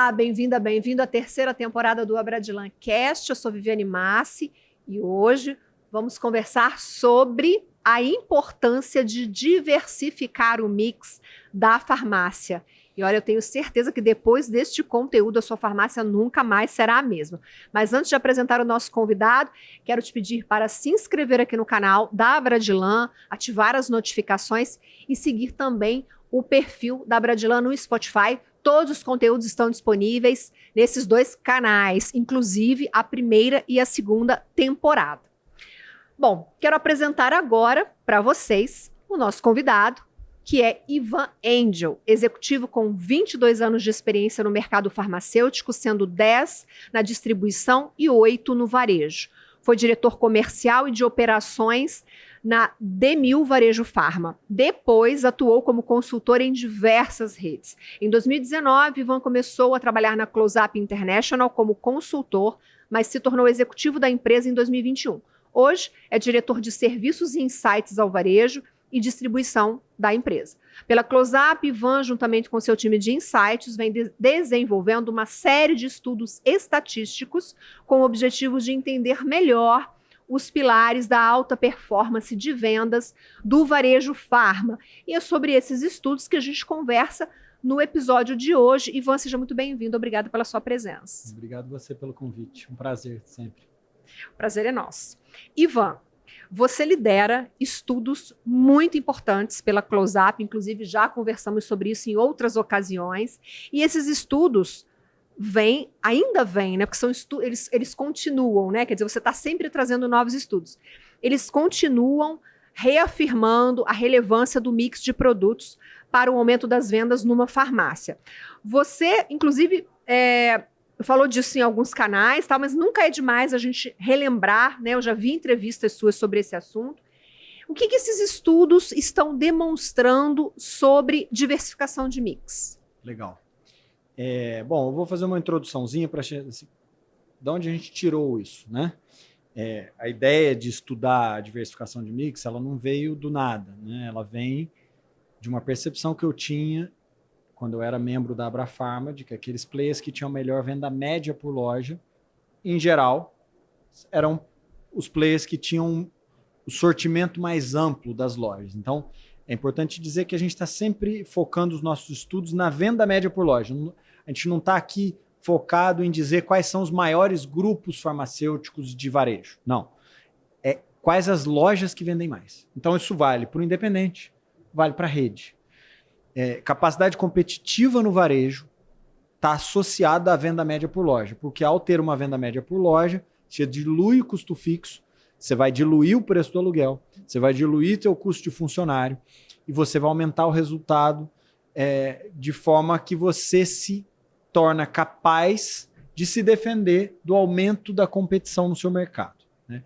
Olá, bem-vinda, bem-vindo à terceira temporada do Abradilan Cast. Eu sou Viviane Massi e hoje vamos conversar sobre a importância de diversificar o mix da farmácia. E olha, eu tenho certeza que depois deste conteúdo a sua farmácia nunca mais será a mesma. Mas antes de apresentar o nosso convidado, quero te pedir para se inscrever aqui no canal da Abradilan, ativar as notificações e seguir também o perfil da Abradilan no Spotify. Todos os conteúdos estão disponíveis nesses dois canais, inclusive a primeira e a segunda temporada. Bom, quero apresentar agora para vocês o nosso convidado, que é Ivan Angel, executivo com 22 anos de experiência no mercado farmacêutico, sendo 10 na distribuição e 8 no varejo. Foi diretor comercial e de operações na Demil Varejo Farma. Depois atuou como consultor em diversas redes. Em 2019, Ivan começou a trabalhar na Close Up International como consultor, mas se tornou executivo da empresa em 2021. Hoje é diretor de serviços e insights ao varejo e distribuição da empresa. Pela Close Up, Ivan, juntamente com seu time de insights, vem desenvolvendo uma série de estudos estatísticos com o objetivo de entender melhor os pilares da alta performance de vendas do varejo farma. E é sobre esses estudos que a gente conversa no episódio de hoje. Ivan, seja muito bem-vindo. Obrigada pela sua presença. Obrigado você pelo convite. Um prazer sempre. O prazer é nosso. Ivan, você lidera estudos muito importantes pela Close Up, inclusive já conversamos sobre isso em outras ocasiões, e esses estudos ainda vêm, né? Porque são eles continuam, né? Quer dizer, você está sempre trazendo novos estudos. Eles continuam reafirmando a relevância do mix de produtos para o aumento das vendas numa farmácia. Você, inclusive, falou disso em alguns canais, mas nunca é demais a gente relembrar, né? Eu já vi entrevistas suas sobre esse assunto. O que esses estudos estão demonstrando sobre diversificação de mix? Legal. Bom, eu vou fazer uma introduçãozinha para de onde a gente tirou isso, né? A ideia de estudar a diversificação de mix, ela não veio do nada, né? Ela vem de uma percepção que eu tinha quando eu era membro da Abrafarma, de que aqueles players que tinham melhor venda média por loja, em geral, eram os players que tinham o sortimento mais amplo das lojas. Então, é importante dizer que a gente está sempre focando os nossos estudos na venda média por loja. A gente não está aqui focado em dizer quais são os maiores grupos farmacêuticos de varejo. Não. É quais as lojas que vendem mais. Então, isso vale para o independente, vale para a rede. Capacidade competitiva no varejo está associada à venda média por loja, porque ao ter uma venda média por loja, você dilui o custo fixo, você vai diluir o preço do aluguel, você vai diluir seu custo de funcionário e você vai aumentar o resultado de forma que você se torna capaz de se defender do aumento da competição no seu mercado, né?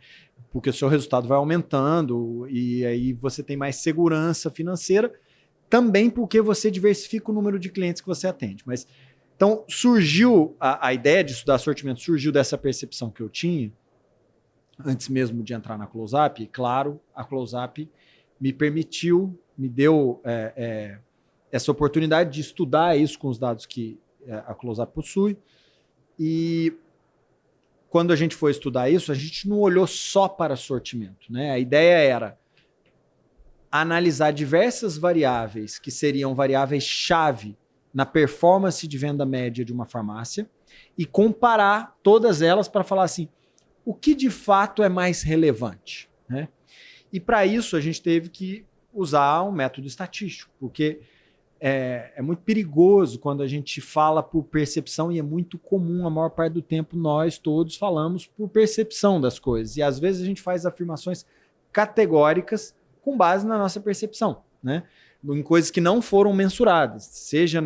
Porque o seu resultado vai aumentando e aí você tem mais segurança financeira, também porque você diversifica o número de clientes que você atende. Mas então surgiu a ideia de estudar sortimento, surgiu dessa percepção que eu tinha antes mesmo de entrar na Close Up. E claro, a Close Up me deu essa oportunidade de estudar isso com os dados que a Close Up possui. E quando a gente foi estudar isso, a gente não olhou só para sortimento, né? A ideia era analisar diversas variáveis que seriam variáveis-chave na performance de venda média de uma farmácia e comparar todas elas para falar assim, o que de fato é mais relevante, né? E para isso a gente teve que usar um método estatístico, porque é muito perigoso quando a gente fala por percepção, e é muito comum, a maior parte do tempo, nós todos falamos por percepção das coisas. E às vezes a gente faz afirmações categóricas com base na nossa percepção, né? Em coisas que não foram mensuradas, seja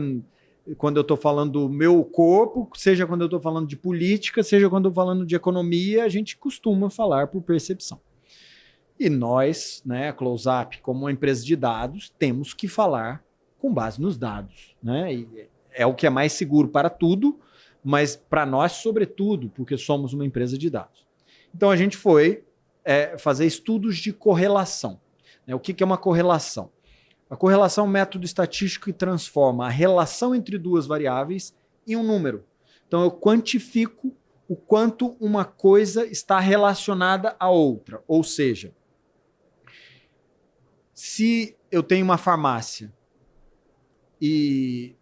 quando eu estou falando do meu corpo, seja quando eu estou falando de política, seja quando eu estou falando de economia, a gente costuma falar por percepção. E nós, né, a Close Up, como uma empresa de dados, temos que falar com base nos dados, né? E é o que é mais seguro para tudo, mas para nós, sobretudo, porque somos uma empresa de dados. Então, a gente foi fazer estudos de correlação. O que é uma correlação? A correlação é um método estatístico que transforma a relação entre duas variáveis em um número. Então, eu quantifico o quanto uma coisa está relacionada à outra. Ou seja, se eu tenho uma farmácia e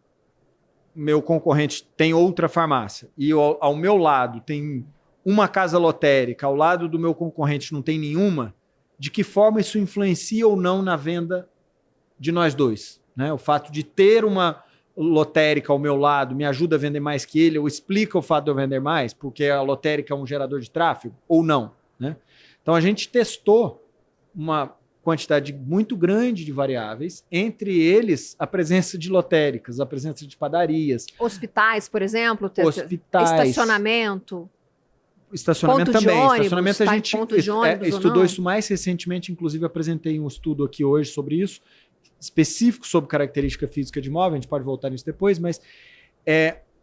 meu concorrente tem outra farmácia e ao meu lado tem uma casa lotérica, ao lado do meu concorrente não tem nenhuma, de que forma isso influencia ou não na venda de nós dois? Né? O fato de ter uma lotérica ao meu lado me ajuda a vender mais que ele, ou explica o fato de eu vender mais, porque a lotérica é um gerador de tráfego, ou não. Né? Então a gente testou uma quantidade muito grande de variáveis, entre eles a presença de lotéricas, a presença de padarias. Hospitais, por exemplo, hospitais, estacionamento também. Ônibus, Estacionamento a gente estudou não? isso mais recentemente, inclusive apresentei um estudo aqui hoje sobre isso, específico sobre característica física de imóvel, a gente pode voltar nisso depois, mas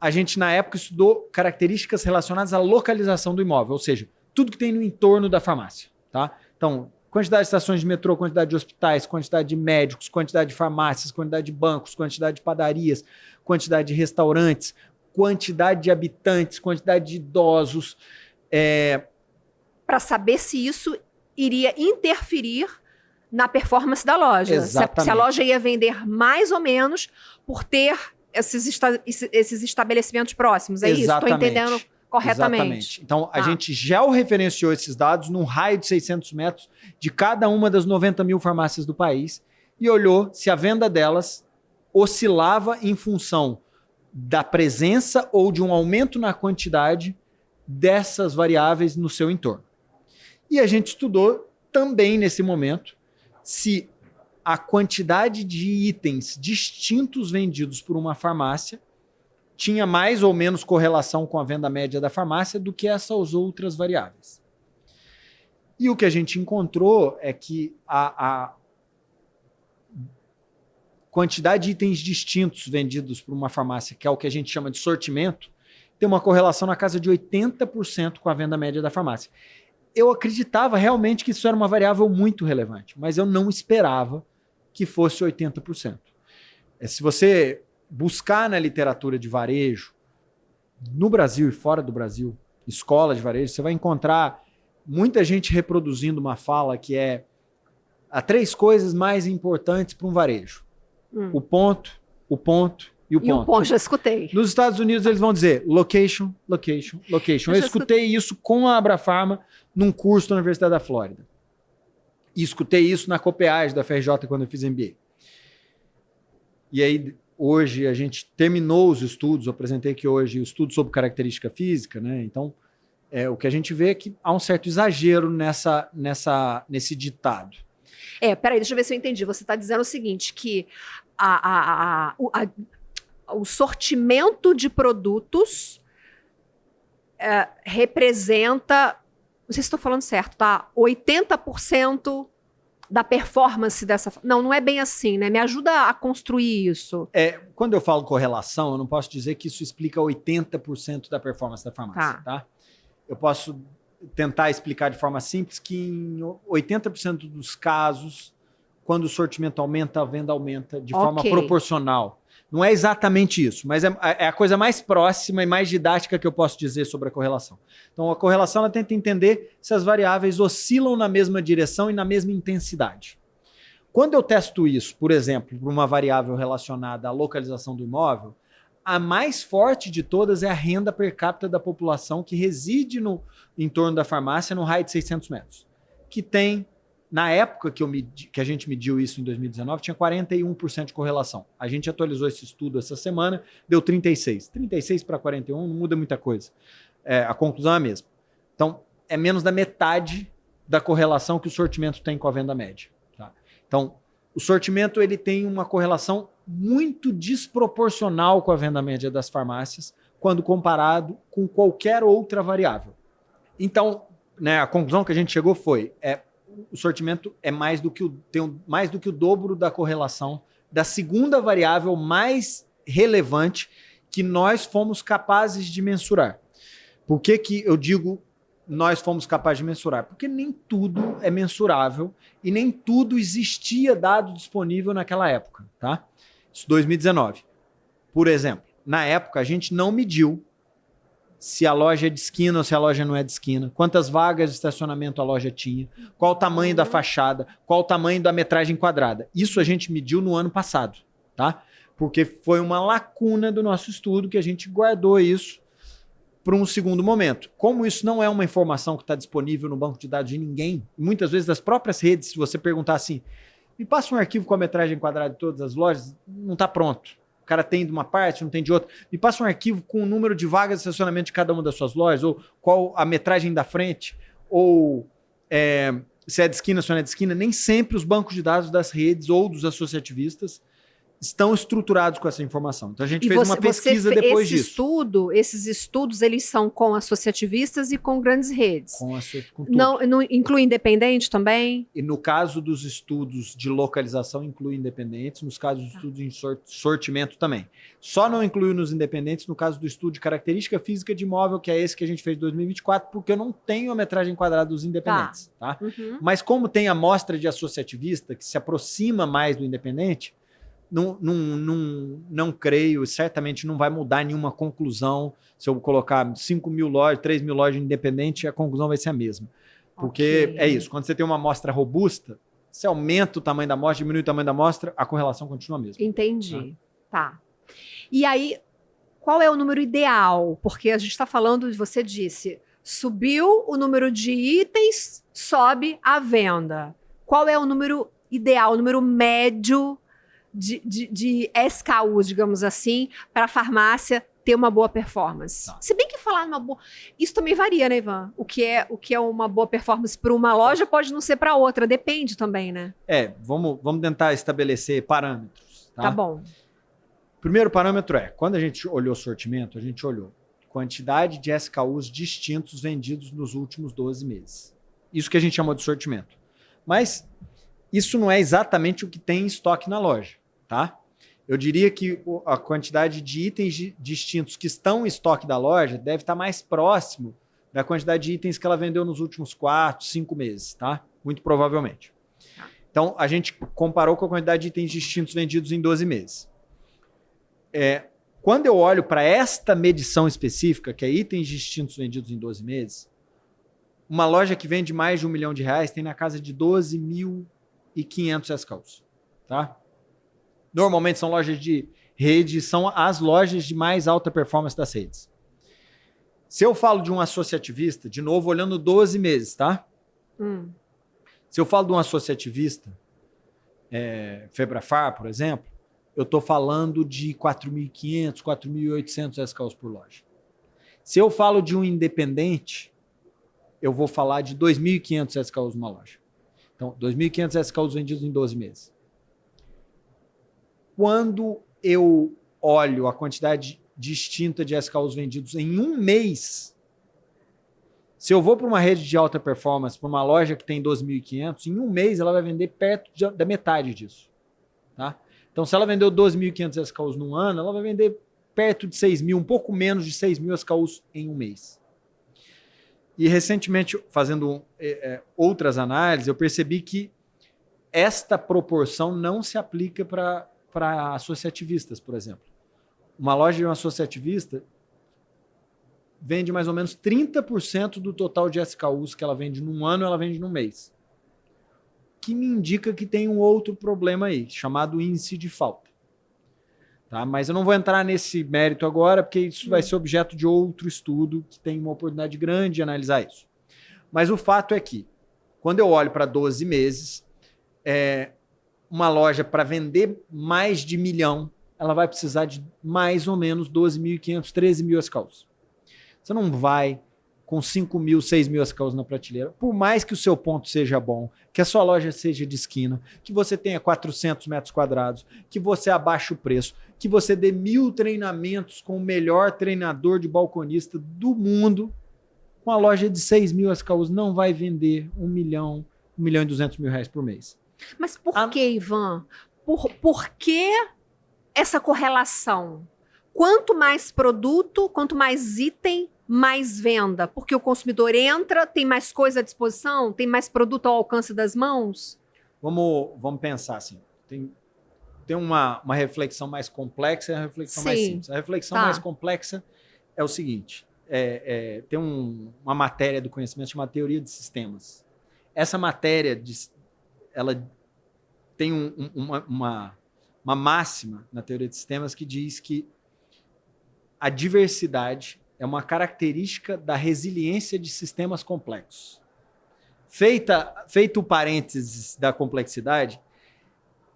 a gente na época estudou características relacionadas à localização do imóvel, ou seja, tudo que tem no entorno da farmácia. Tá? Então, quantidade de estações de metrô, quantidade de hospitais, quantidade de médicos, quantidade de farmácias, quantidade de bancos, quantidade de padarias, quantidade de restaurantes, quantidade de habitantes, quantidade de idosos. Para saber se isso iria interferir na performance da loja. Exatamente. Se a loja ia vender mais ou menos por ter esses estabelecimentos próximos. É isso? Estou entendendo corretamente. Exatamente. Então, a gente georreferenciou esses dados num raio de 600 metros de cada uma das 90 mil farmácias do país e olhou se a venda delas oscilava em função da presença ou de um aumento na quantidade dessas variáveis no seu entorno. E a gente estudou também nesse momento se a quantidade de itens distintos vendidos por uma farmácia tinha mais ou menos correlação com a venda média da farmácia do que essas outras variáveis. E o que a gente encontrou é que a quantidade de itens distintos vendidos por uma farmácia, que é o que a gente chama de sortimento, tem uma correlação na casa de 80% com a venda média da farmácia. Eu acreditava realmente que isso era uma variável muito relevante, mas eu não esperava que fosse 80%. Se você buscar na literatura de varejo, no Brasil e fora do Brasil, escola de varejo, você vai encontrar muita gente reproduzindo uma fala que é há 3 coisas mais importantes para um varejo. O ponto e o ponto. E o ponto, já escutei. Nos Estados Unidos eles vão dizer location, location, location. Eu escutei isso com a Abrafarma num curso da Universidade da Flórida. E escutei isso na Copiage da FRJ quando eu fiz MBA. E aí, hoje, a gente terminou os estudos, eu apresentei aqui hoje o estudo sobre característica física, né? Então, o que a gente vê é que há um certo exagero nesse ditado. Peraí, deixa eu ver se eu entendi. Você está dizendo o seguinte, que o sortimento de produtos representa, não sei se estou falando certo, tá? 80% da performance dessa... Não é bem assim, né? Me ajuda a construir isso. Quando eu falo correlação, eu não posso dizer que isso explica 80% da performance da farmácia, tá? Eu posso tentar explicar de forma simples que em 80% dos casos, quando o sortimento aumenta, a venda aumenta de forma proporcional. Não é exatamente isso, mas é a coisa mais próxima e mais didática que eu posso dizer sobre a correlação. Então, a correlação ela tenta entender se as variáveis oscilam na mesma direção e na mesma intensidade. Quando eu testo isso, por exemplo, para uma variável relacionada à localização do imóvel, a mais forte de todas é a renda per capita da população que reside no entorno da farmácia no raio de 600 metros, que tem... Na época que a gente mediu isso em 2019, tinha 41% de correlação. A gente atualizou esse estudo essa semana, deu 36%. 36 para 41% não muda muita coisa. A conclusão é a mesma. Então, é menos da metade da correlação que o sortimento tem com a venda média. Tá? Então, o sortimento ele tem uma correlação muito desproporcional com a venda média das farmácias quando comparado com qualquer outra variável. Então, né, a conclusão que a gente chegou foi... o sortimento é tem mais do que o dobro da correlação da segunda variável mais relevante que nós fomos capazes de mensurar. Por que eu digo nós fomos capazes de mensurar? Porque nem tudo é mensurável e nem tudo existia dado disponível naquela época. Tá? Isso 2019. Por exemplo, na época, a gente não mediu se a loja é de esquina ou se a loja não é de esquina, quantas vagas de estacionamento a loja tinha, qual o tamanho da fachada, qual o tamanho da metragem quadrada. Isso a gente mediu no ano passado, tá? Porque foi uma lacuna do nosso estudo que a gente guardou isso para um segundo momento. Como isso não é uma informação que está disponível no banco de dados de ninguém, muitas vezes das próprias redes, se você perguntar assim, me passa um arquivo com a metragem quadrada de todas as lojas, não está pronto. O cara tem de uma parte, não tem de outra. Me passa um arquivo com o número de vagas de estacionamento de cada uma das suas lojas, ou qual a metragem da frente, ou se é de esquina, se não é de esquina. Nem sempre os bancos de dados das redes ou dos associativistas estão estruturados com essa informação. Então a gente fez uma pesquisa depois disso. Esses estudos, eles são com associativistas e com grandes redes. Com tudo. Não inclui independente também? E no caso dos estudos de localização, inclui independentes. Nos casos dos estudos em sortimento também. Só não incluiu nos independentes no caso do estudo de característica física de imóvel, que é esse que a gente fez em 2024, porque eu não tenho a metragem quadrada dos independentes. Tá? Uhum. Mas como tem a amostra de associativista, que se aproxima mais do independente, não creio, certamente não vai mudar nenhuma conclusão. Se eu colocar 5 mil lojas, 3 mil lojas independentes, a conclusão vai ser a mesma. Porque é isso, quando você tem uma amostra robusta, você aumenta o tamanho da amostra, diminui o tamanho da amostra, a correlação continua a mesma. Entendi. Tá. E aí, qual é o número ideal? Porque a gente está falando, você disse, subiu o número de itens, sobe a venda. Qual é o número ideal, o número médio de SKUs, digamos assim, para a farmácia ter uma boa performance? Tá. Se bem que falar uma boa... Isso também varia, né, Ivan? O que é uma boa performance para uma loja pode não ser para outra, depende também, né? Vamos tentar estabelecer parâmetros. Tá bom. Primeiro parâmetro quando a gente olhou sortimento, a gente olhou quantidade de SKUs distintos vendidos nos últimos 12 meses. Isso que a gente chamou de sortimento. Mas isso não é exatamente o que tem em estoque na loja, tá? Eu diria que a quantidade de itens distintos que estão em estoque da loja deve estar mais próximo da quantidade de itens que ela vendeu nos últimos 4, 5 meses, tá? Muito provavelmente. Então, a gente comparou com a quantidade de itens distintos vendidos em 12 meses. Quando eu olho para esta medição específica, que é itens distintos vendidos em 12 meses, uma loja que vende mais de R$1 milhão tem na casa de 12.500 SKUs, tá? Normalmente são lojas de rede, são as lojas de mais alta performance das redes. Se eu falo de um associativista, de novo, olhando 12 meses, tá? Se eu falo de um associativista, Febrafar, por exemplo, eu estou falando de 4.500, 4.800 SKUs por loja. Se eu falo de um independente, eu vou falar de 2.500 SKUs numa loja. Então, 2.500 SKUs vendidos em 12 meses. Quando eu olho a quantidade distinta de SKUs vendidos em um mês, se eu vou para uma rede de alta performance, para uma loja que tem 12.500, em um mês ela vai vender perto da metade disso. Tá? Então, se ela vendeu 12.500 SKUs num ano, ela vai vender perto de 6.000, um pouco menos de 6.000 SKUs em um mês. E recentemente, fazendo outras análises, eu percebi que esta proporção não se aplica para associativistas, por exemplo. Uma loja de um associativista vende mais ou menos 30% do total de SKUs que ela vende num ano, ela vende num mês. Que me indica que tem um outro problema aí, chamado índice de falta. Tá? Mas eu não vou entrar nesse mérito agora, porque isso vai ser objeto de outro estudo que tem uma oportunidade grande de analisar isso. Mas o fato é que, quando eu olho para 12 meses, uma loja para vender mais de 1 milhão, ela vai precisar de mais ou menos 12.500, 13.000 SKUs. Você não vai com 5.000, 6.000 SKUs na prateleira, por mais que o seu ponto seja bom, que a sua loja seja de esquina, que você tenha 400 metros quadrados, que você abaixe o preço, que você dê 1.000 treinamentos com o melhor treinador de balconista do mundo, uma loja de 6.000 SKUs não vai vender 1 milhão, 1.200.000 reais por mês. Mas por que, Ivan? Por que essa correlação? Quanto mais produto, quanto mais item, mais venda? Porque o consumidor entra, tem mais coisa à disposição, tem mais produto ao alcance das mãos? Vamos pensar assim. tem uma reflexão mais complexa e uma reflexão mais simples. A reflexão mais complexa é o seguinte, tem uma matéria do conhecimento chamada teoria de sistemas. Essa matéria, ela tem uma máxima na teoria de sistemas que diz que a diversidade é uma característica da resiliência de sistemas complexos. Feito o parênteses da complexidade,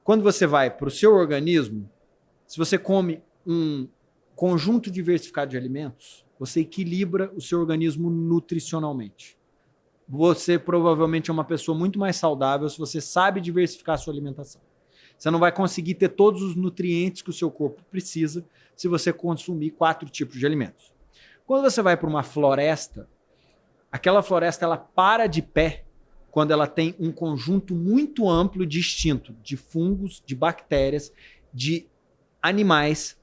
quando você vai para o seu organismo, se você come um conjunto diversificado de alimentos, você equilibra o seu organismo nutricionalmente. Você provavelmente é uma pessoa muito mais saudável se você sabe diversificar a sua alimentação. Você não vai conseguir ter todos os nutrientes que o seu corpo precisa se você consumir 4 tipos de alimentos. Quando você vai para uma floresta, aquela floresta ela para de pé quando ela tem um conjunto muito amplo e distinto de fungos, de bactérias, de animais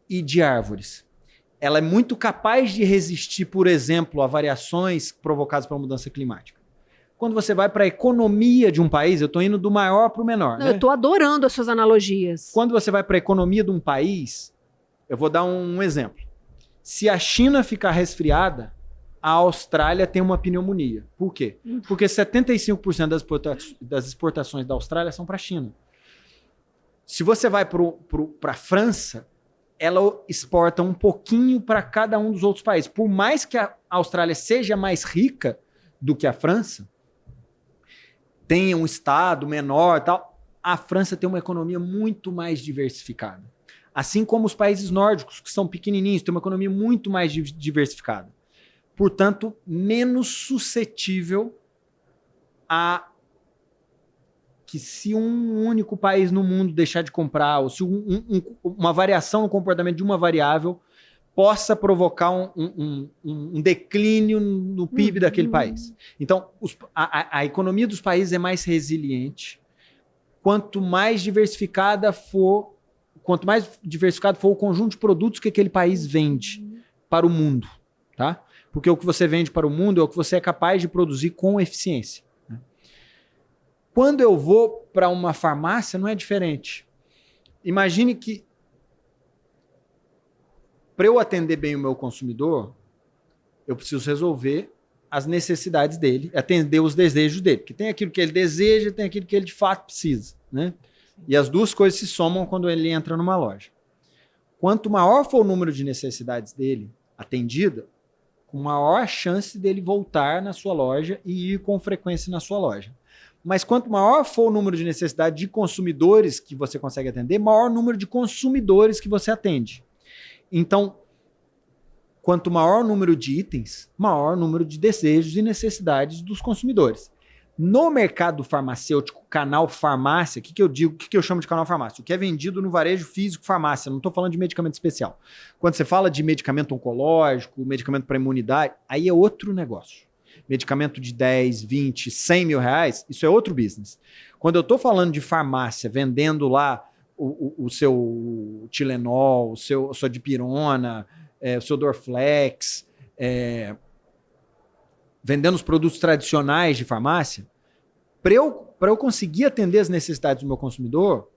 e de árvores. Ela é muito capaz de resistir, por exemplo, a variações provocadas pela mudança climática. Quando você vai para a economia de um país, eu estou indo do maior para o menor. Não, né? Eu estou adorando as suas analogias. Quando você vai para a economia de um país, eu vou dar um exemplo. Se a China ficar resfriada, a Austrália tem uma pneumonia. Por quê? Porque 75% das exportações da Austrália são para a China. Se você vai para a França, ela exporta um pouquinho para cada um dos outros países. Por mais que a Austrália seja mais rica do que a França, tenha um estado menor e tal, a França tem uma economia muito mais diversificada. Assim como os países nórdicos, que são pequenininhos, têm uma economia muito mais diversificada. Portanto, menos suscetível a que se um único país no mundo deixar de comprar, ou se uma variação no comportamento de uma variável possa provocar um declínio no PIB daquele país. Então, a economia dos países é mais resiliente. Quanto mais diversificado for o conjunto de produtos que aquele país vende para o mundo, tá? Porque o que você vende para o mundo é o que você é capaz de produzir com eficiência. Né? Quando eu vou para uma farmácia, não é diferente. Imagine que para eu atender bem o meu consumidor, eu preciso resolver as necessidades dele, atender os desejos dele. Porque tem aquilo que ele deseja, tem aquilo que ele de fato precisa. Né? E as duas coisas se somam quando ele entra numa loja. Quanto maior for o número de necessidades dele atendida, com maior chance dele voltar na sua loja e ir com frequência na sua loja. Mas quanto maior for o número de necessidade de consumidores que você consegue atender, maior o número de consumidores que você atende. Então, quanto maior o número de itens, maior o número de desejos e necessidades dos consumidores. No mercado farmacêutico, canal farmácia, o que eu digo, o que eu chamo de canal farmácia? O que é vendido no varejo físico farmácia, não estou falando de medicamento especial. Quando você fala de medicamento oncológico, medicamento para imunidade, aí é outro negócio. Medicamento de 10, 20, 100 mil reais, isso é outro business. Quando eu estou falando de farmácia, vendendo lá o seu Tilenol, a sua dipirona, o seu Dorflex, vendendo os produtos tradicionais de farmácia, para eu conseguir atender as necessidades do meu consumidor,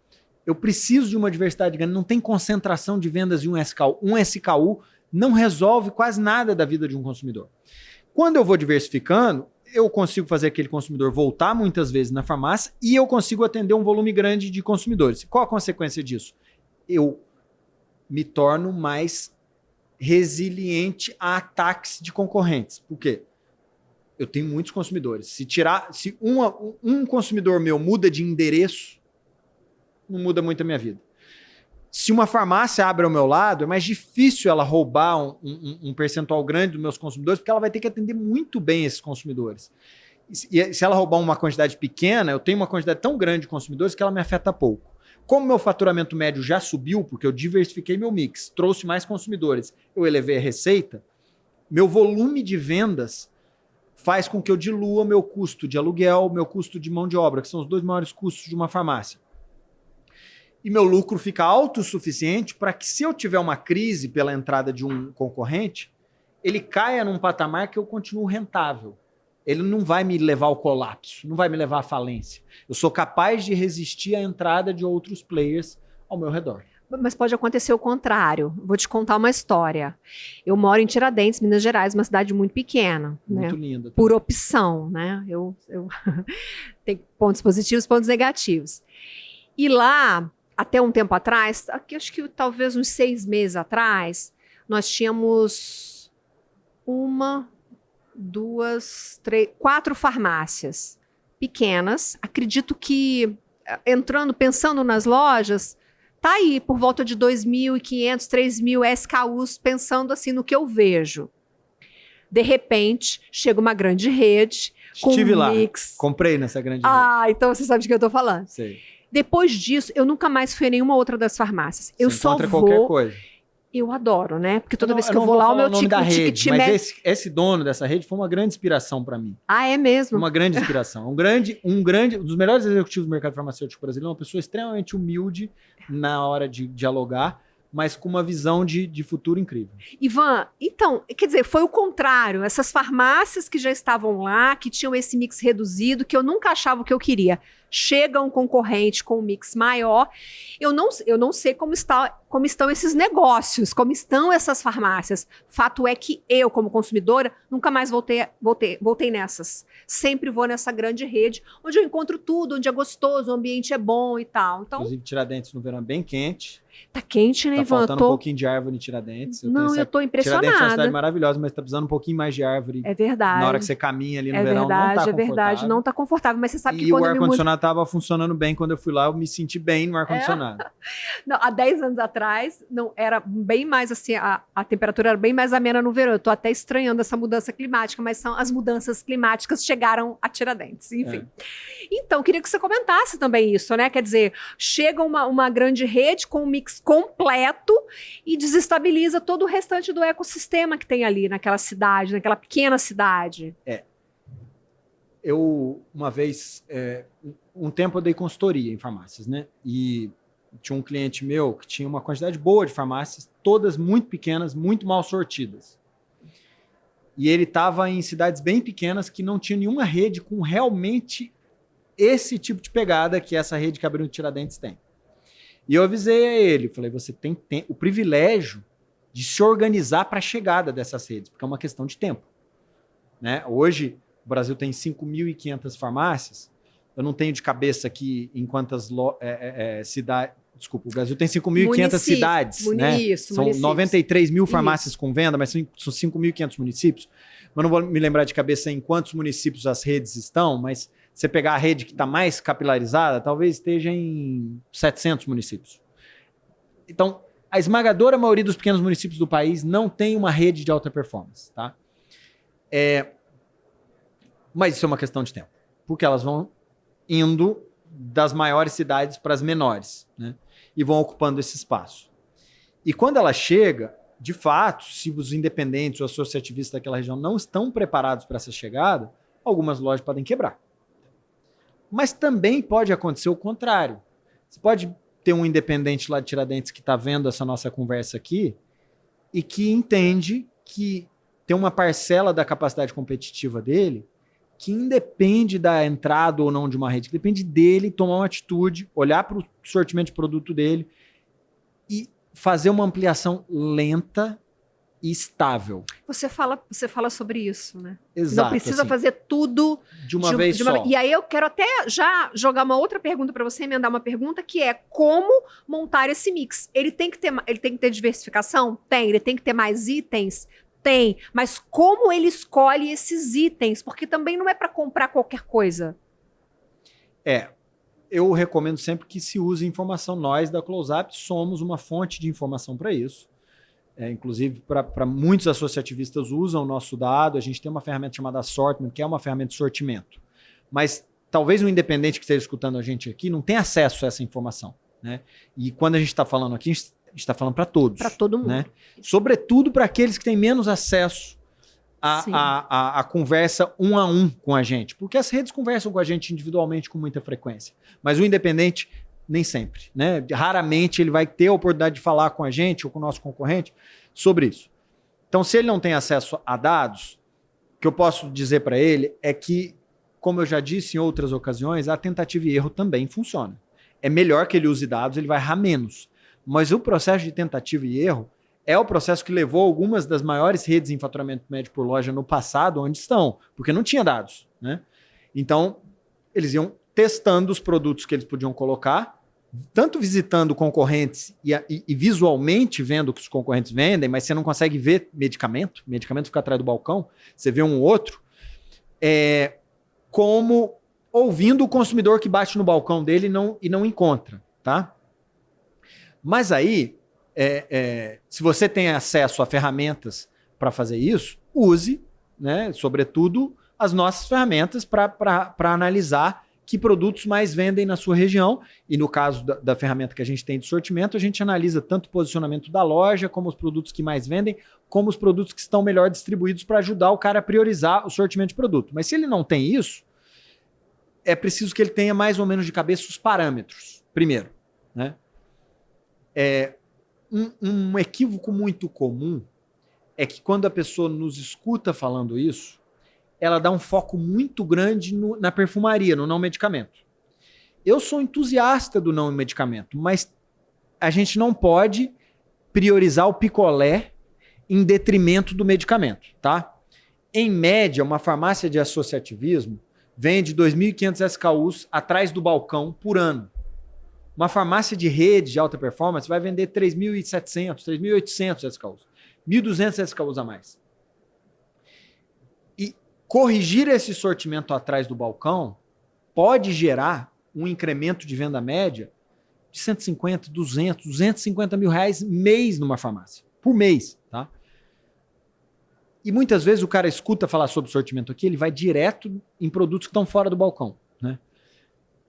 eu preciso de uma diversidade grande. Não tem concentração de vendas de um SKU. Um SKU não resolve quase nada da vida de um consumidor. Quando eu vou diversificando, eu consigo fazer aquele consumidor voltar muitas vezes na farmácia e eu consigo atender um volume grande de consumidores. Qual a consequência disso? Eu me torno mais resiliente a ataques de concorrentes. Por quê? Eu tenho muitos consumidores. Se um consumidor meu muda de endereço, não muda muito a minha vida. Se uma farmácia abre ao meu lado, é mais difícil ela roubar um percentual grande dos meus consumidores, porque ela vai ter que atender muito bem esses consumidores. E se ela roubar uma quantidade pequena, eu tenho uma quantidade tão grande de consumidores que ela me afeta pouco. Como meu faturamento médio já subiu, porque eu diversifiquei meu mix, trouxe mais consumidores, eu elevei a receita, meu volume de vendas faz com que eu dilua meu custo de aluguel, meu custo de mão de obra, que são os 2 maiores custos de uma farmácia. E meu lucro fica autossuficiente para que, se eu tiver uma crise pela entrada de um concorrente, ele caia num patamar que eu continuo rentável. ele não vai me levar ao colapso, não vai me levar à falência. Eu sou capaz de resistir à entrada de outros players ao meu redor. Mas pode acontecer o contrário. Vou te contar uma história. Eu moro em Tiradentes, Minas Gerais, uma cidade muito pequena. Muito né? linda. Por opção, né? Eu tem pontos positivos, pontos negativos. E lá, até um tempo atrás, aqui, acho que talvez uns 6 meses atrás, nós tínhamos 1, 2, 3, 4 farmácias pequenas. Acredito que, pensando nas lojas, tá aí por volta de 2.500, 3.000 SKUs, pensando assim no que eu vejo. De repente, chega uma grande rede com Estive um lá, mix. comprei nessa grande rede. Ah, então você sabe de que eu tô falando. Sei. Depois disso, eu nunca mais fui a nenhuma outra das farmácias. Eu Você só encontra vou... qualquer coisa. Eu adoro, né? Porque toda vez que eu não vou lá, o meu falar nome da ticket rede, mas esse dono dessa rede foi uma grande inspiração para mim. Ah, é mesmo? Uma grande inspiração. Um dos melhores executivos do mercado farmacêutico brasileiro, uma pessoa extremamente humilde na hora de dialogar, mas com uma visão de futuro incrível. Ivan, então, quer dizer, foi o contrário. Essas farmácias que já estavam lá, que tinham esse mix reduzido, que eu nunca achava o que eu queria. Chega um concorrente com um mix maior. Eu não sei como estão esses negócios, como estão essas farmácias. Fato é que eu, como consumidora, nunca mais voltei nessas. Sempre vou nessa grande rede, onde eu encontro tudo, onde é gostoso, o ambiente é bom e tal. Então, inclusive, Tiradentes no verão é bem quente. tá quente, né, Tá Ivan? faltando um pouquinho de árvore em Tiradentes. Eu tô impressionada. Tiradentes é uma cidade maravilhosa, mas tá precisando um pouquinho mais de árvore. É verdade. Na hora que você caminha ali no verão, verdade, não tá confortável. É verdade, não tá confortável. Mas você sabe que e quando o ar-condicionado tava funcionando bem. Quando eu fui lá, eu me senti bem no ar-condicionado. Não, há 10 anos atrás, não era bem mais assim, a temperatura era bem mais amena no verão. Eu tô até estranhando essa mudança climática, mas são as mudanças climáticas chegaram a Tiradentes, enfim. Então, queria que você comentasse também isso, né? Quer dizer, chega uma grande rede com um mix completo e desestabiliza todo o restante do ecossistema que tem ali naquela cidade, naquela pequena cidade. Eu, uma vez, um tempo eu dei consultoria em farmácias, né? E tinha um cliente meu que tinha uma quantidade boa de farmácias, todas muito pequenas, muito mal sortidas. E ele estava em cidades bem pequenas que não tinha nenhuma rede com realmente esse tipo de pegada que essa rede que abriu no Tiradentes tem. E eu avisei a ele, falei, você tem o privilégio de se organizar para a chegada dessas redes, porque é uma questão de tempo. Né? Hoje, o Brasil tem 5.500 farmácias, eu não tenho de cabeça aqui em quantas cidades... Desculpa, o Brasil tem 5.500 cidades, né? Isso, são 93 mil farmácias com venda, mas são 5.500 municípios. Mas não vou me lembrar de cabeça em quantos municípios as redes estão, mas você pegar a rede que está mais capilarizada, talvez esteja em 700 municípios. Então, a esmagadora maioria dos pequenos municípios do país não tem uma rede de alta performance, tá? Mas isso é uma questão de tempo, porque elas vão indo das maiores cidades para as menores, né? E vão ocupando esse espaço. E quando ela chega, de fato, se os independentes ou associativistas daquela região não estão preparados para essa chegada, algumas lojas podem quebrar. Mas também pode acontecer o contrário. Você pode ter um independente lá de Tiradentes que está vendo essa nossa conversa aqui e que entende que tem uma parcela da capacidade competitiva dele que independe da entrada ou não de uma rede, que depende dele tomar uma atitude, olhar para o sortimento de produto dele e fazer uma ampliação lenta e estável. Você fala sobre isso, né? Exato. Não precisa fazer tudo de uma vez só. E aí eu quero até já jogar uma outra pergunta para você, emendar uma pergunta, que é como montar esse mix. Ele tem que ter diversificação? Tem. Ele tem que ter mais itens? Tem, mas como ele escolhe esses itens? Porque também não é para comprar qualquer coisa. Eu recomendo sempre que se use informação. Nós, da Close-Up, somos uma fonte de informação para isso. Inclusive, para muitos associativistas usam o nosso dado. A gente tem uma ferramenta chamada Assortment, que é uma ferramenta de sortimento. Mas talvez um independente que esteja escutando a gente aqui não tenha acesso a essa informação, né? E quando a gente está falando aqui, a gente está falando para todos. Para todo mundo. Né? Sobretudo para aqueles que têm menos acesso a conversa um a um com a gente. Porque as redes conversam com a gente individualmente com muita frequência. Mas o independente, nem sempre. Né? Raramente ele vai ter a oportunidade de falar com a gente ou com o nosso concorrente sobre isso. Então, se ele não tem acesso a dados, que eu posso dizer para ele é que, como eu já disse em outras ocasiões, a tentativa e erro também funciona. É melhor que ele use dados, ele vai errar menos. Mas o processo de tentativa e erro é o processo que levou algumas das maiores redes em faturamento médio por loja no passado onde estão, porque não tinha dados, né? Então, eles iam testando os produtos que eles podiam colocar, tanto visitando concorrentes e visualmente vendo o que os concorrentes vendem, mas você não consegue ver medicamento fica atrás do balcão, você vê um outro, como ouvindo o consumidor que bate no balcão dele e não encontra, tá? Mas aí, se você tem acesso a ferramentas para fazer isso, use, né, sobretudo, as nossas ferramentas para analisar que produtos mais vendem na sua região. E no caso da ferramenta que a gente tem de sortimento, a gente analisa tanto o posicionamento da loja, como os produtos que mais vendem, como os produtos que estão melhor distribuídos para ajudar o cara a priorizar o sortimento de produto. Mas se ele não tem isso, é preciso que ele tenha mais ou menos de cabeça os parâmetros, primeiro, né? Um equívoco muito comum é que quando a pessoa nos escuta falando isso, ela dá um foco muito grande na perfumaria, no não medicamento. Eu sou entusiasta do não medicamento, mas a gente não pode priorizar o picolé em detrimento do medicamento, tá? Em média, uma farmácia de associativismo vende 2.500 SKUs atrás do balcão por ano. Uma farmácia de rede de alta performance vai vender 3.700, 3.800 SKUs. 1.200 SKUs a mais. E corrigir esse sortimento atrás do balcão pode gerar um incremento de venda média de 150, 200, 250 mil reais mês numa farmácia. Por mês, tá? E muitas vezes o cara escuta falar sobre sortimento aqui, ele vai direto em produtos que estão fora do balcão, né?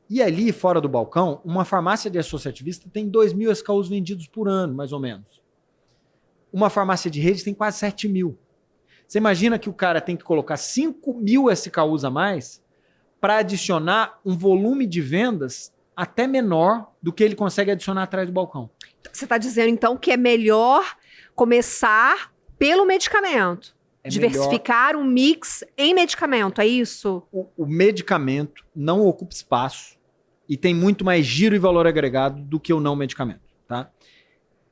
E ali, fora do balcão, uma farmácia de associativista tem 2.000 SKUs vendidos por ano, mais ou menos. Uma farmácia de rede tem quase 7.000. Você imagina que o cara tem que colocar 5.000 SKUs a mais para adicionar um volume de vendas até menor do que ele consegue adicionar atrás do balcão. Você está dizendo, então, que é melhor começar pelo medicamento. Diversificar um mix em medicamento, é isso? O medicamento não ocupa espaço e tem muito mais giro e valor agregado do que o não medicamento, tá?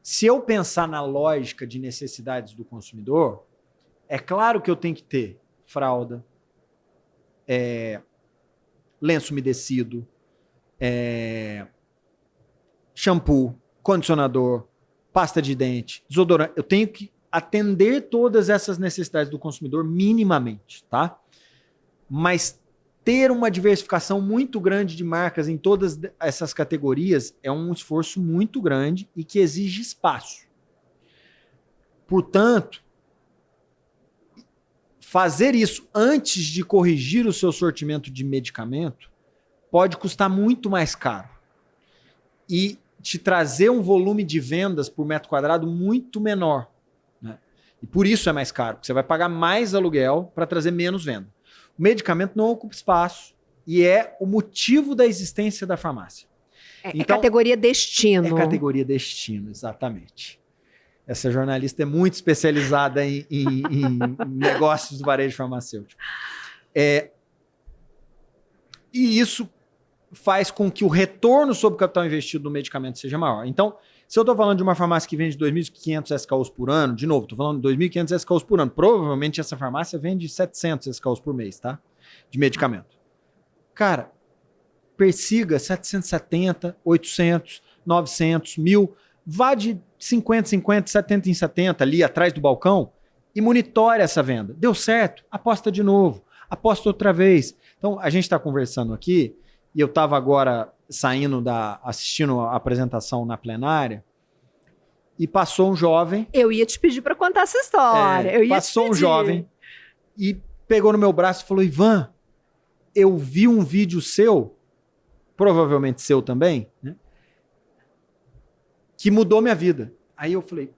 Se eu pensar na lógica de necessidades do consumidor, é claro que eu tenho que ter fralda, lenço umedecido, shampoo, condicionador, pasta de dente, desodorante. Eu tenho que atender todas essas necessidades do consumidor minimamente, tá? Mas ter uma diversificação muito grande de marcas em todas essas categorias é um esforço muito grande e que exige espaço. Portanto, fazer isso antes de corrigir o seu sortimento de medicamento pode custar muito mais caro e te trazer um volume de vendas por metro quadrado muito menor. E por isso é mais caro, porque você vai pagar mais aluguel para trazer menos venda. O medicamento não ocupa espaço e é o motivo da existência da farmácia. Então, é categoria destino. É categoria destino, exatamente. Essa jornalista é muito especializada em negócios do varejo farmacêutico. E isso faz com que o retorno sobre o capital investido no medicamento seja maior. Então, se eu estou falando de uma farmácia que vende 2.500 SKUs por ano, de novo, estou falando de 2.500 SKUs por ano, provavelmente essa farmácia vende 700 SKUs por mês, tá? De medicamento. Cara, persiga 770, 800, 900, 1.000, vá de 50, 50, 70 em 70 ali atrás do balcão e monitore essa venda. Deu certo? Aposta de novo. Aposta outra vez. Então, a gente está conversando aqui e eu estava agora assistindo a apresentação na plenária e passou um jovem. Eu ia te pedir para contar essa história. Passou um jovem e pegou no meu braço e falou: Ivan, eu vi um vídeo seu, provavelmente seu também, né, que mudou minha vida. Aí eu falei: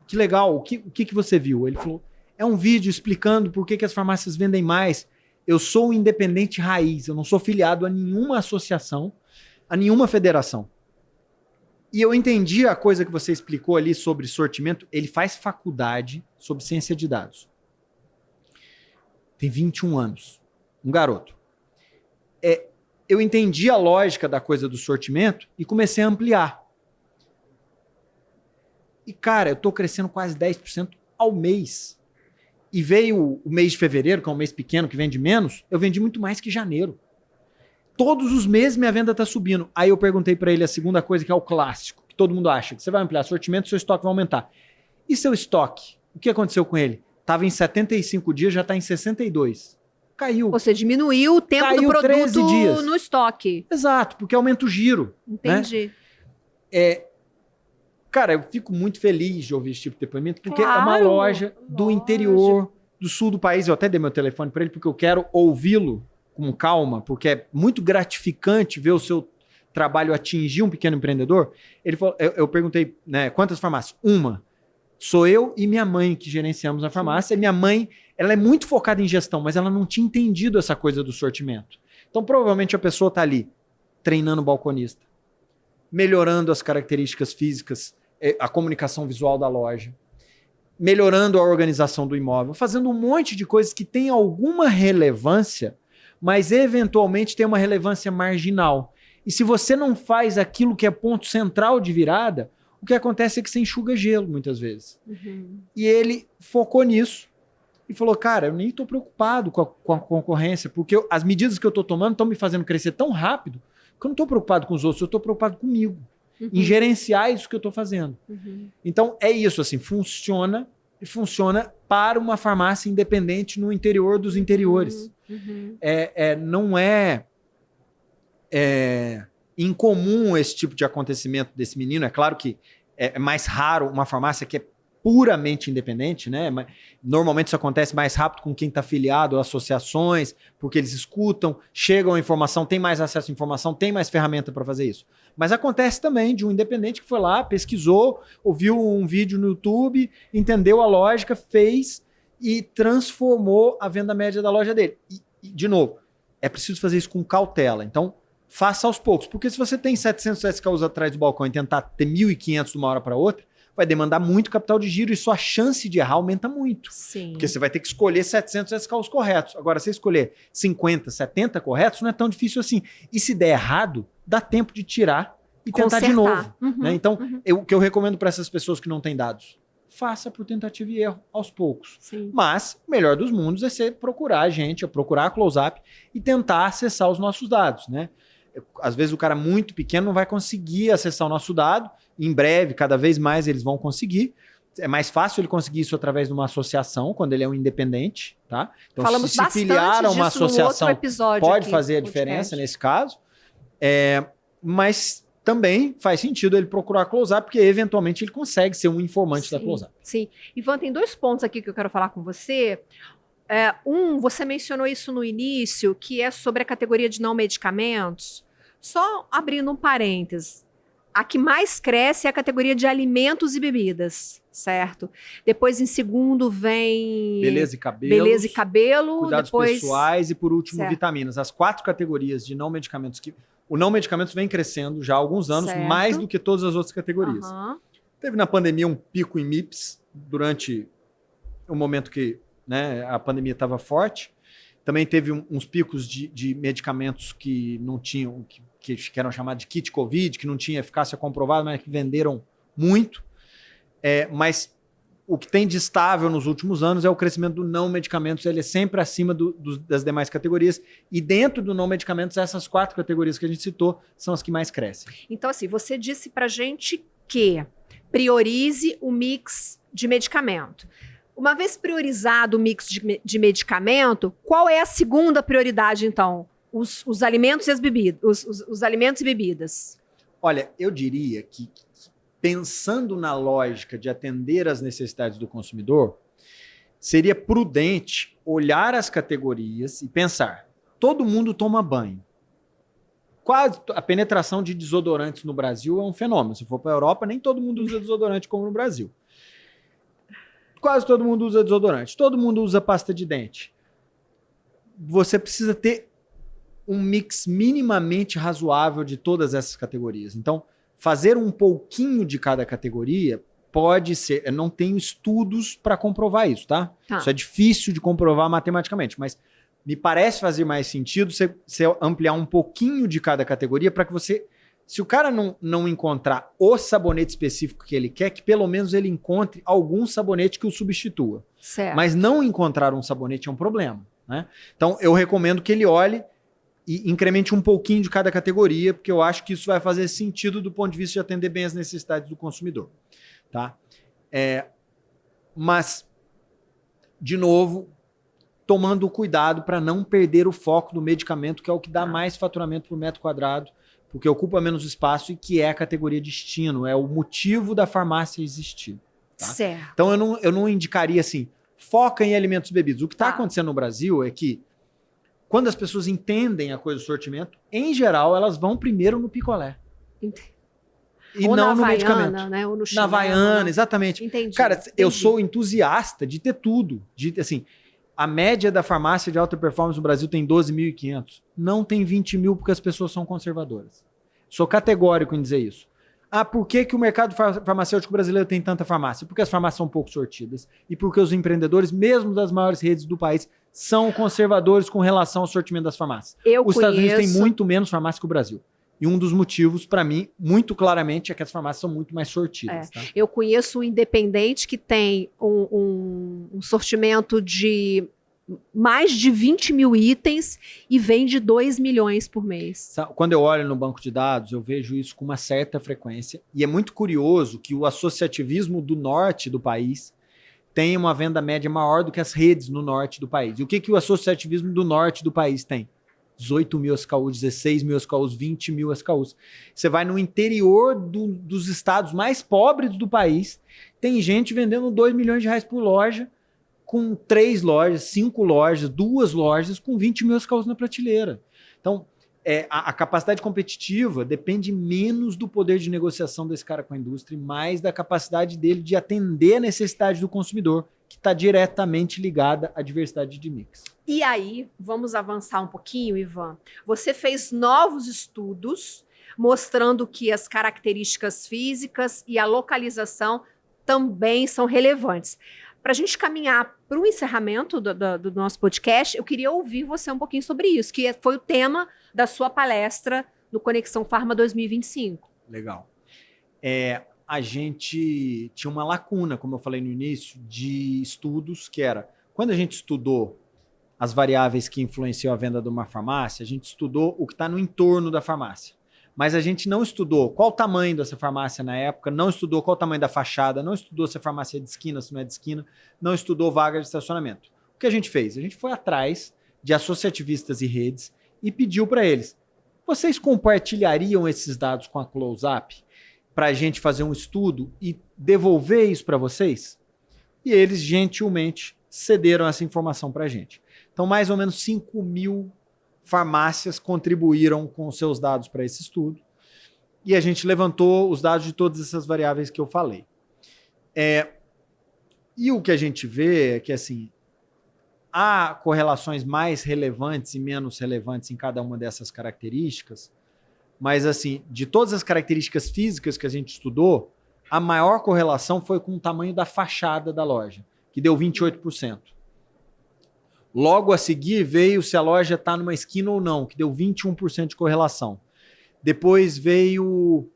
que legal, o que você viu? Ele falou: é um vídeo explicando por que as farmácias vendem mais. Eu sou um independente raiz, eu não sou filiado a nenhuma associação, a nenhuma federação. E eu entendi a coisa que você explicou ali sobre sortimento. Ele faz faculdade sobre ciência de dados. tem 21 anos, um garoto. Eu entendi a lógica da coisa do sortimento e comecei a ampliar. E, cara, eu tô crescendo quase 10% ao mês. E veio o mês de fevereiro, que é um mês pequeno, que vende menos, eu vendi muito mais que janeiro. Todos os meses minha venda tá subindo. Aí eu perguntei para ele a segunda coisa, que é o clássico, que todo mundo acha, que você vai ampliar sortimento, seu estoque vai aumentar. E seu estoque? O que aconteceu com ele? Tava em 75 dias, já tá em 62. Caiu. Você diminuiu o tempo do produto 13 dias. no estoque. Exato, porque aumenta o giro. Entendi. Né? Cara, eu fico muito feliz de ouvir esse tipo de depoimento, porque Claro, é uma loja do lógico. interior, do sul do país. Eu até dei meu telefone para ele, porque eu quero ouvi-lo com calma, porque é muito gratificante ver o seu trabalho atingir um pequeno empreendedor. Ele falou, eu perguntei, né, quantas farmácias? Uma. Sou eu e minha mãe que gerenciamos a farmácia. E minha mãe, ela é muito focada em gestão, mas ela não tinha entendido essa coisa do sortimento. Então, provavelmente a pessoa está ali treinando o balconista, melhorando as características físicas, a comunicação visual da loja, melhorando a organização do imóvel, fazendo um monte de coisas que tem alguma relevância, mas eventualmente tem uma relevância marginal. E se você não faz aquilo que é ponto central de virada, o que acontece é que você enxuga gelo muitas vezes. Uhum. E ele focou nisso e falou, cara, eu nem estou preocupado com a concorrência, porque as medidas que eu estou tomando estão me fazendo crescer tão rápido que eu não estou preocupado com os outros, eu estou preocupado comigo, em gerenciar isso que eu estou fazendo. Uhum. Então, é isso, assim, funciona e funciona para uma farmácia independente no interior dos interiores. Uhum. Não é incomum esse tipo de acontecimento desse menino. É claro que é mais raro uma farmácia que é puramente independente, né? Normalmente isso acontece mais rápido com quem está afiliado a associações, porque eles escutam, chegam a informação, tem mais acesso à informação, tem mais ferramenta para fazer isso. Mas acontece também de um independente que foi lá, pesquisou, ouviu um vídeo no YouTube, entendeu a lógica, fez e transformou a venda média da loja dele. E de novo, é preciso fazer isso com cautela. Então, faça aos poucos, porque se você tem 700 SKUs atrás do balcão e tentar ter 1.500 de uma hora para outra, vai demandar muito capital de giro e sua chance de errar aumenta muito. Sim. Porque você vai ter que escolher 700 SKUs corretos. Agora, se escolher 50, 70 corretos, não é tão difícil assim. E se der errado, dá tempo de tirar e tentar de novo. Uhum, né? Então, o que eu recomendo para essas pessoas que não têm dados, faça por tentativa e erro, aos poucos. Sim. Mas, o melhor dos mundos é você procurar a gente, procurar a Close-Up e tentar acessar os nossos dados, né? Às vezes o cara muito pequeno não vai conseguir acessar o nosso dado. Em breve, cada vez mais eles vão conseguir. É mais fácil ele conseguir isso através de uma associação, quando ele é um independente, tá? Então, falamos se filiar a uma associação, pode fazer a diferença nesse caso. Mas também faz sentido ele procurar a Close-Up, porque eventualmente ele consegue ser um informante da Close-Up. Sim. Ivan, tem 2 pontos aqui que eu quero falar com você. Você mencionou isso no início, que é sobre a categoria de não medicamentos. Só abrindo um parênteses, a que mais cresce é a categoria de alimentos e bebidas, certo? Depois, em segundo, vem... Beleza e cabelo. Cuidados depois... pessoais e, por último, vitaminas. As 4 categorias de não medicamentos que... O não medicamentos vem crescendo já há alguns anos, mais do que todas as outras categorias. Teve na pandemia um pico em MIPS, durante um momento que, né, a pandemia estava forte. Também teve uns picos de medicamentos que não tinham... que eram chamados de kit Covid, que não tinha eficácia comprovada, mas que venderam muito. Mas o que tem de estável nos últimos anos é o crescimento do não medicamentos. Ele é sempre acima das demais categorias. E dentro do não medicamentos, essas 4 categorias que a gente citou são as que mais crescem. Então, assim, você disse pra gente que priorize o mix de medicamento. Uma vez priorizado o mix de medicamento, qual é a segunda prioridade, então? Os alimentos e as bebidas, os alimentos e bebidas. Olha, eu diria que, pensando na lógica de atender às necessidades do consumidor, seria prudente olhar as categorias e pensar, todo mundo toma banho. Quase a penetração de desodorantes no Brasil é um fenômeno. Se for para a Europa, nem todo mundo usa desodorante como no Brasil. Quase todo mundo usa desodorante. Todo mundo usa pasta de dente. Você precisa ter um mix minimamente razoável de todas essas categorias. Então, fazer um pouquinho de cada categoria pode ser. Eu não tenho estudos para comprovar isso, tá? Isso é difícil de comprovar matematicamente, mas me parece fazer mais sentido você ampliar um pouquinho de cada categoria para que você, se o cara não encontrar o sabonete específico que ele quer, que pelo menos ele encontre algum sabonete que o substitua. Certo. Mas não encontrar um sabonete é um problema, né? Então, eu recomendo que ele olhe e incremente um pouquinho de cada categoria, porque eu acho que isso vai fazer sentido do ponto de vista de atender bem as necessidades do consumidor. Tá? Mas, de novo, tomando cuidado para não perder o foco do medicamento, que é o que dá mais faturamento por metro quadrado, porque ocupa menos espaço e que é a categoria destino, é o motivo da farmácia existir. Tá? Certo. Então, eu não indicaria assim, foca em alimentos e bebidas. O que está acontecendo no Brasil é que, quando as pessoas entendem a coisa do sortimento, em geral, elas vão primeiro no picolé. E ou não na no Havaiana, medicamento. Né? Ou no na Havaiana, né? Exatamente. Entendi. Cara, eu sou entusiasta de ter tudo. Assim, a média da farmácia de alta performance no Brasil tem 12.500. Não tem 20 mil porque as pessoas são conservadoras. Sou categórico em dizer isso. Por que o mercado farmacêutico brasileiro tem tanta farmácia? Porque as farmácias são pouco sortidas e porque os empreendedores, mesmo das maiores redes do país, são conservadores com relação ao sortimento das farmácias. Os Estados Unidos têm muito menos farmácia que o Brasil. E um dos motivos, para mim, muito claramente, é que as farmácias são muito mais sortidas. Tá? Eu conheço um independente que tem um sortimento de mais de 20 mil itens e vende 2 milhões por mês. Quando eu olho no banco de dados, eu vejo isso com uma certa frequência. E é muito curioso que o associativismo do norte do país tem uma venda média maior do que as redes no norte do país. E o que o associativismo do norte do país tem? 18 mil SKUs, 16 mil SKUs, 20 mil SKUs. Você vai no interior dos estados mais pobres do país, tem gente vendendo 2 milhões de reais por loja, com 3 lojas, 5 lojas, 2 lojas, com 20 mil SKUs na prateleira. Então, a capacidade competitiva depende menos do poder de negociação desse cara com a indústria e mais da capacidade dele de atender a necessidade do consumidor, que está diretamente ligada à diversidade de mix. E aí, vamos avançar um pouquinho, Ivan. Você fez novos estudos mostrando que as características físicas e a localização também são relevantes. Para a gente caminhar para o encerramento do nosso podcast, eu queria ouvir você um pouquinho sobre isso, que foi o tema da sua palestra no Conexão Pharma 2025. Legal. A gente tinha uma lacuna, como eu falei no início, de estudos, que era, quando a gente estudou as variáveis que influenciam a venda de uma farmácia, a gente estudou o que está no entorno da farmácia. Mas a gente não estudou qual o tamanho dessa farmácia na época, não estudou qual o tamanho da fachada, não estudou se a farmácia é de esquina, se não é de esquina, não estudou vaga de estacionamento. O que a gente fez? A gente foi atrás de associativistas e redes e pediu para eles, vocês compartilhariam esses dados com a Close-Up para a gente fazer um estudo e devolver isso para vocês? E eles gentilmente cederam essa informação para a gente. Então, mais ou menos 5 mil farmácias contribuíram com os seus dados para esse estudo e a gente levantou os dados de todas essas variáveis que eu falei. E o que a gente vê é que assim, há correlações mais relevantes e menos relevantes em cada uma dessas características, mas assim, de todas as características físicas que a gente estudou, a maior correlação foi com o tamanho da fachada da loja, que deu 28%. Logo a seguir veio se a loja está numa esquina ou não, que deu 21% de correlação. Depois veio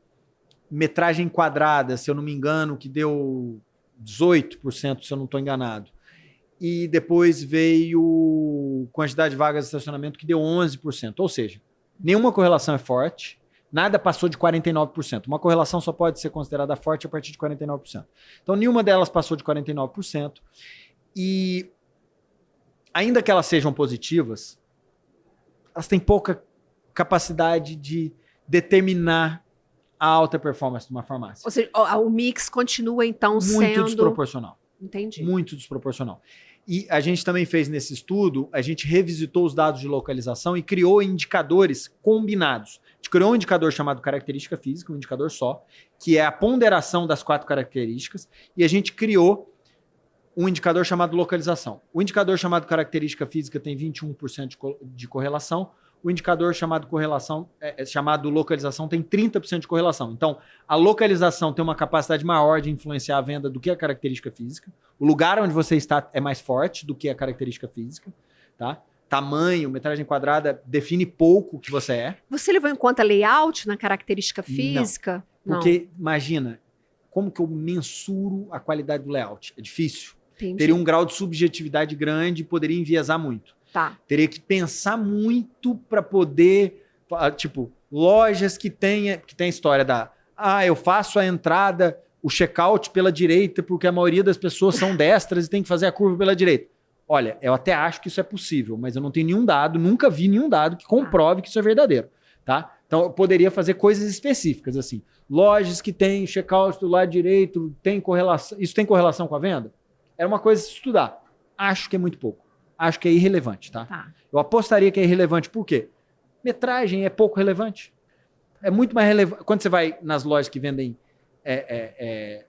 metragem quadrada, se eu não me engano, que deu 18%, se eu não estou enganado. E depois veio quantidade de vagas de estacionamento, que deu 11%. Ou seja, nenhuma correlação é forte, nada passou de 49%. Uma correlação só pode ser considerada forte a partir de 49%. Então, nenhuma delas passou de 49%. E ainda que elas sejam positivas, elas têm pouca capacidade de determinar a alta performance de uma farmácia. Ou seja, o mix continua, então, sendo... Muito desproporcional. Entendi. Muito desproporcional. E a gente também fez nesse estudo, a gente revisitou os dados de localização e criou indicadores combinados. A gente criou um indicador chamado característica física, um indicador só, que é a ponderação das 4 características, e a gente criou um indicador chamado localização. O indicador chamado característica física tem 21% de correlação, o indicador chamado correlação, chamado localização, tem 30% de correlação. Então, a localização tem uma capacidade maior de influenciar a venda do que a característica física. O lugar onde você está é mais forte do que a característica física, tá? Tamanho, metragem quadrada, define pouco o que você é. Você levou em conta layout na característica física? Não. Porque, imagina, como que eu mensuro a qualidade do layout? É difícil. Entendi. Teria um grau de subjetividade grande e poderia enviesar muito. Tá. Teria que pensar muito para poder, tipo, lojas que tem a história da, eu faço a entrada, o checkout pela direita, porque a maioria das pessoas são destras e tem que fazer a curva pela direita. Olha, eu até acho que isso é possível, mas eu não tenho nenhum dado, nunca vi nenhum dado que comprove que isso é verdadeiro, tá? Então, eu poderia fazer coisas específicas, assim. Lojas que tem checkout do lado direito, tem correlação, isso tem correlação com a venda? Era uma coisa a se estudar. Acho que é muito pouco. Acho que é irrelevante, tá? Eu apostaria que é irrelevante. Por quê? Metragem é pouco relevante. É muito mais relevante. Quando você vai nas lojas que vendem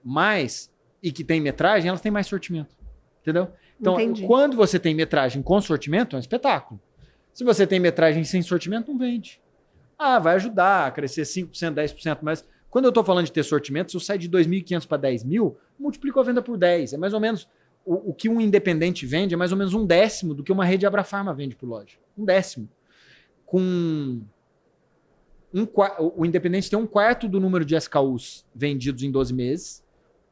mais e que tem metragem, elas têm mais sortimento. Entendeu? Então, quando você tem metragem com sortimento, é um espetáculo. Se você tem metragem sem sortimento, não vende. Vai ajudar a crescer 5%, 10%, mas quando eu estou falando de ter sortimento, se eu sair de 2.500 para 10.000, multiplico a venda por 10. É mais ou menos o que um independente vende, é mais ou menos 1/10 do que uma rede Abrafarma vende por loja. 1/10. O independente tem 1/4 do número de SKUs vendidos em 12 meses,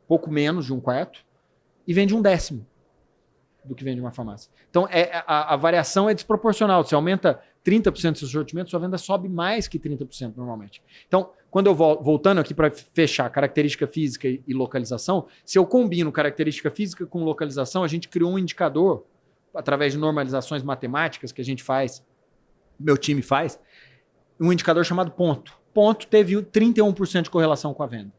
pouco menos de 1/4, e vende 1/10 do que vende uma farmácia. Então, a variação é desproporcional. Se aumenta 30% do seu sortimento, sua venda sobe mais que 30% normalmente. Então, quando eu voltando aqui para fechar característica física e localização, se eu combino característica física com localização, a gente criou um indicador, através de normalizações matemáticas que a gente faz, meu time faz, um indicador chamado ponto. Ponto teve 31% de correlação com a venda.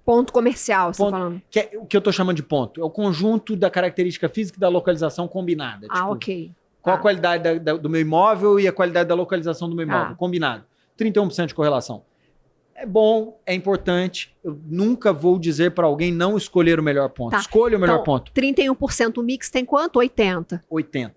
Ponto comercial, você está falando. Que é o que eu estou chamando de ponto. É o conjunto da característica física e da localização combinada. Ok. Qual a qualidade do meu imóvel e a qualidade da localização do meu imóvel? Combinado. 31% de correlação. É bom, é importante. Eu nunca vou dizer para alguém não escolher o melhor ponto. Escolha o melhor ponto. 31% o mix tem quanto? 80%. 80%.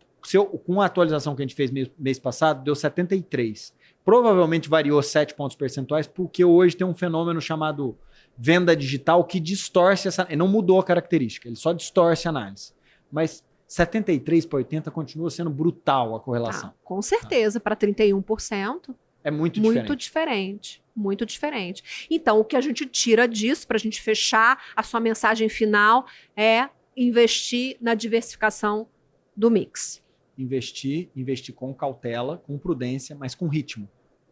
Com a atualização que a gente fez mês passado, deu 73%. Provavelmente variou 7 pontos percentuais, porque hoje tem um fenômeno chamado venda digital que distorce essa... Ele não mudou a característica, ele só distorce a análise. Mas 73 para 80 continua sendo brutal a correlação. Com certeza, para 31%. É muito diferente. Muito diferente. Muito diferente. Então, o que a gente tira disso, para a gente fechar a sua mensagem final, é investir na diversificação do mix. Investir com cautela, com prudência, mas com ritmo.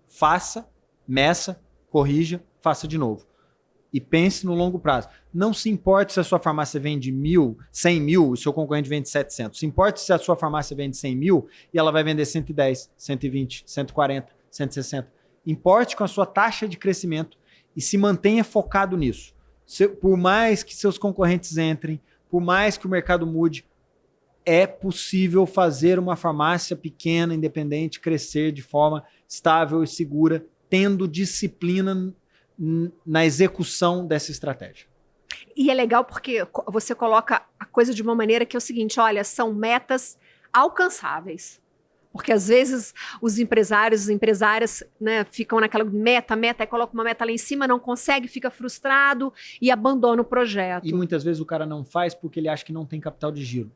Faça, meça, corrija, faça de novo. E pense no longo prazo. Não se importe se a sua farmácia vende 1.000, 100 mil, e o seu concorrente vende 700. Se importe se a sua farmácia vende 100 mil e ela vai vender 110, 120, 140, 160. Importe com a sua taxa de crescimento e se mantenha focado nisso. Por mais que seus concorrentes entrem, por mais que o mercado mude, é possível fazer uma farmácia pequena, independente, crescer de forma estável e segura, tendo disciplina na execução dessa estratégia. E é legal porque você coloca a coisa de uma maneira que é o seguinte, olha, são metas alcançáveis. Porque às vezes os empresários, as empresárias, né, ficam naquela meta, aí coloca uma meta lá em cima, não consegue, fica frustrado e abandona o projeto. E muitas vezes o cara não faz porque ele acha que não tem capital de giro.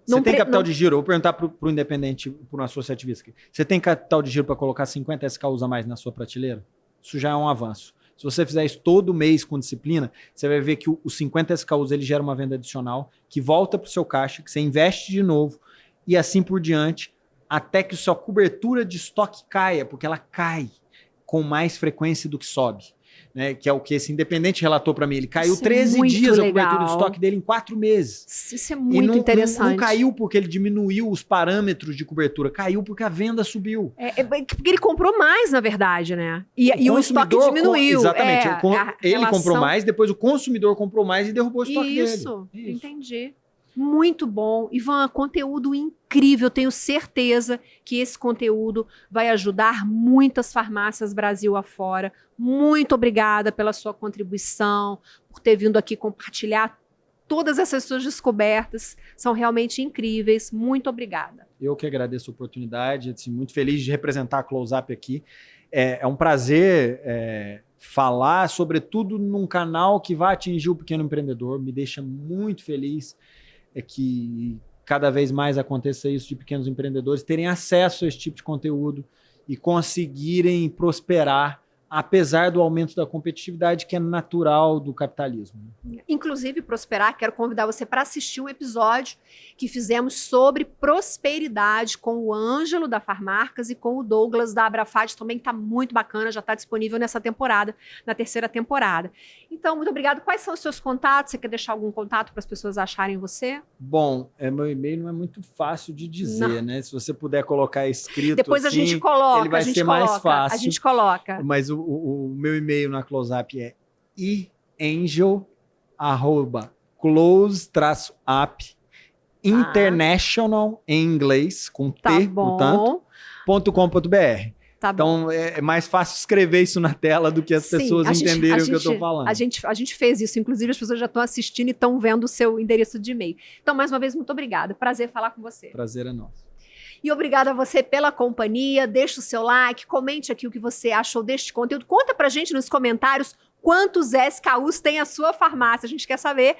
Você tem capital de giro? Eu vou perguntar para o independente, para um associativista. Você tem capital de giro para colocar 50 SKUs a mais na sua prateleira? Isso já é um avanço. Se você fizer isso todo mês com disciplina, você vai ver que os 50 SKUs ele gera uma venda adicional que volta para o seu caixa, que você investe de novo e assim por diante, até que sua cobertura de estoque caia, porque ela cai com mais frequência do que sobe. Né, que é o que esse independente relatou para mim. Ele caiu 13 dias a cobertura de estoque dele em 4 meses. Isso é muito interessante. Não caiu porque ele diminuiu os parâmetros de cobertura, caiu porque a venda subiu. Porque ele comprou mais, na verdade, né? E o estoque diminuiu. Exatamente. Ele comprou mais, depois o consumidor comprou mais e derrubou o estoque dele. Isso, entendi. Muito bom. Ivan, conteúdo incrível. Tenho certeza que esse conteúdo vai ajudar muitas farmácias Brasil afora. Muito obrigada pela sua contribuição, por ter vindo aqui compartilhar todas essas suas descobertas. São realmente incríveis. Muito obrigada. Eu que agradeço a oportunidade, assim, muito feliz de representar a Close-Up aqui. É um prazer falar, sobretudo num canal que vai atingir o pequeno empreendedor. Me deixa muito feliz que cada vez mais aconteça isso, de pequenos empreendedores terem acesso a esse tipo de conteúdo e conseguirem prosperar, apesar do aumento da competitividade que é natural do capitalismo. Inclusive, prosperar, quero convidar você para assistir um episódio que fizemos sobre prosperidade com o Ângelo da Farmarcas e com o Douglas da Abrafad, também está muito bacana, já está disponível nessa temporada, na terceira temporada. Então, muito obrigado. Quais são os seus contatos? Você quer deixar algum contato para as pessoas acharem você? Bom, meu e-mail não é muito fácil de dizer, né? Se você puder colocar escrito depois assim, a gente coloca, ele vai ser mais fácil. A gente coloca. Mas o meu e-mail na Close-Up é iangel@close-up international em inglês, com T, portanto, .com.br. Então, é mais fácil escrever isso na tela do que as pessoas entenderem o que eu estou falando. A gente fez isso. Inclusive, as pessoas já estão assistindo e estão vendo o seu endereço de e-mail. Então, mais uma vez, muito obrigada. Prazer falar com você. Prazer é nosso. E obrigada a você pela companhia. Deixe o seu like, comente aqui o que você achou deste conteúdo. Conta pra gente nos comentários quantos SKUs tem a sua farmácia. A gente quer saber.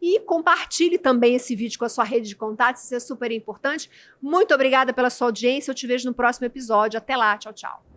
E compartilhe também esse vídeo com a sua rede de contatos. Isso é super importante. Muito obrigada pela sua audiência. Eu te vejo no próximo episódio. Até lá. Tchau, tchau.